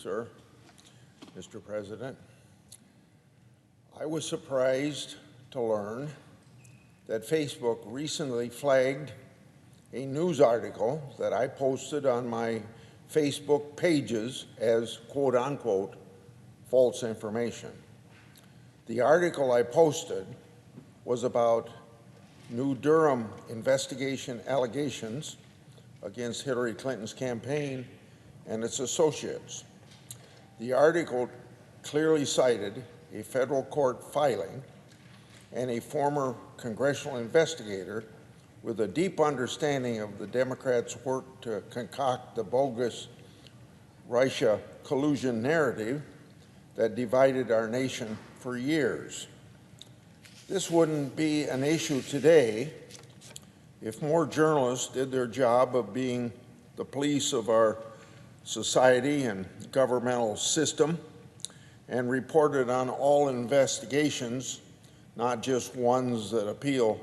sir. Mr. President, I was surprised to learn that Facebook recently flagged a news article that I posted on my Facebook pages as quote-unquote false information. The article I posted was about New Durham investigation allegations against Hillary Clinton's campaign and its associates. The article clearly cited a federal court filing and a former congressional investigator with a deep understanding of the Democrats' work to concoct the bogus Russia collusion narrative that divided our nation for years. This wouldn't be an issue today if more journalists did their job of being the police of our society and governmental system and reported on all investigations, not just ones that appeal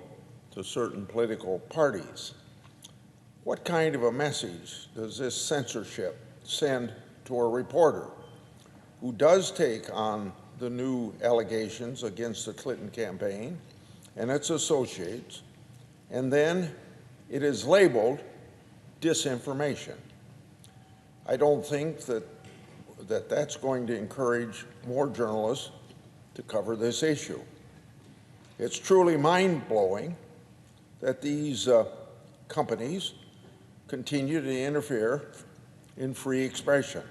to certain political parties. What kind of a message does this censorship send to a reporter who does take on the new allegations against the Clinton campaign and its associates, and then it is labeled disinformation? I don't think that's going to encourage more journalists to cover this issue. It's truly mind-blowing that these companies continue to interfere in free expression.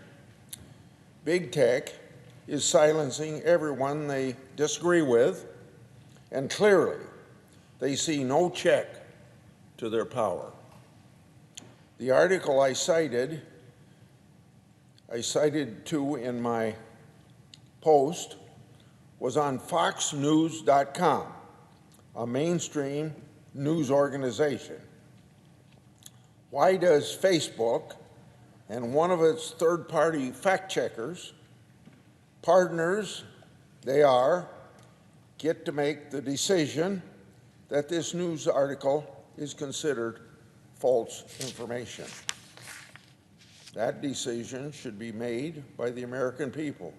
Big tech is silencing everyone they disagree with, and clearly they see no check to their power. The article I cited to in my post was on foxnews.com, a mainstream news organization. Why does Facebook and one of its third-party fact-checkers, partners they are, get to make the decision that this news article is considered false information? That decision should be made by the American people,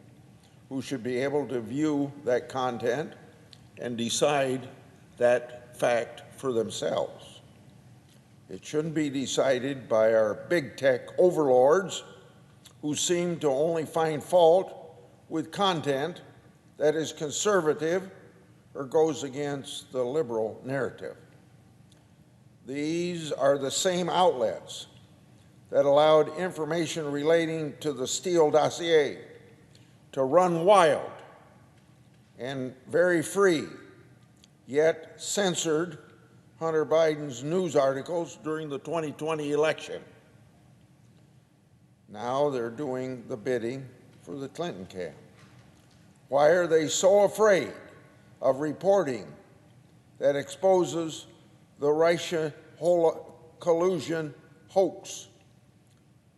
who should be able to view that content and decide that fact for themselves. It shouldn't be decided by our big tech overlords who seem to only find fault with content that is conservative or goes against the liberal narrative. These are the same outlets that allowed information relating to the Steele dossier to run wild and very free, yet censored Hunter Biden's news articles during the 2020 election. Now they're doing the bidding for the Clinton camp. Why are they so afraid of reporting that exposes the Russia collusion hoax?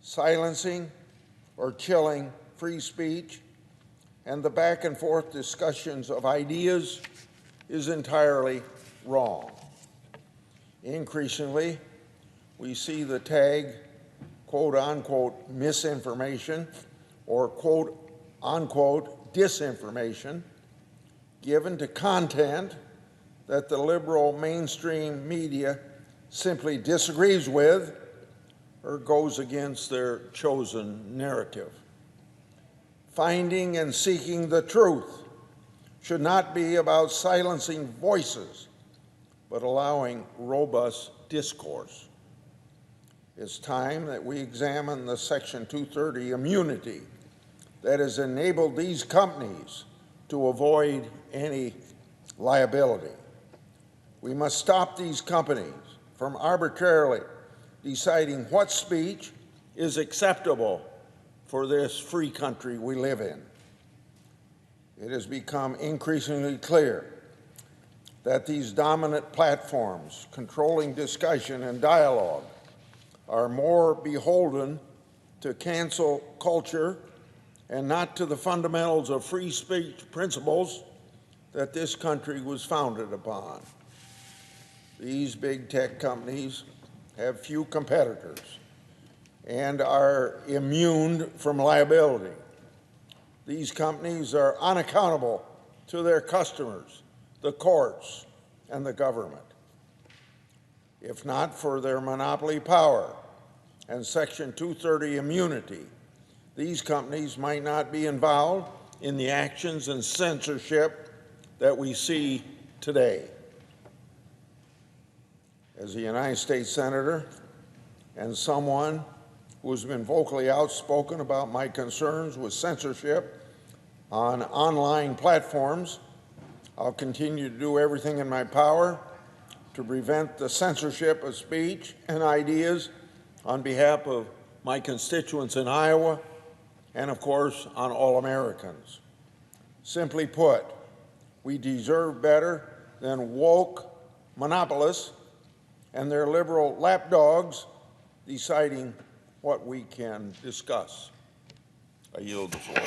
Silencing or chilling free speech and the back and forth discussions of ideas is entirely wrong. Increasingly, we see the tag quote-unquote misinformation or quote-unquote disinformation given to content that the liberal mainstream media simply disagrees with or goes against their chosen narrative. Finding and seeking the truth should not be about silencing voices, but allowing robust discourse. It's time that we examine the Section 230 immunity that has enabled these companies to avoid any liability. We must stop these companies from arbitrarily deciding what speech is acceptable for this free country we live in. It has become increasingly clear that these dominant platforms controlling discussion and dialogue are more beholden to cancel culture and not to the fundamentals of free speech principles that this country was founded upon. These big tech companies have few competitors, and are immune from liability. These companies are unaccountable to their customers, the courts, and the government. If not for their monopoly power and Section 230 immunity, these companies might not be involved in the actions and censorship that we see today. As a United States Senator and someone who has been vocally outspoken about my concerns with censorship on online platforms, I'll continue to do everything in my power to prevent the censorship of speech and ideas on behalf of my constituents in Iowa and, of course, on all Americans. Simply put, we deserve better than woke monopolists and their liberal lapdogs deciding what we can discuss. I yield the floor.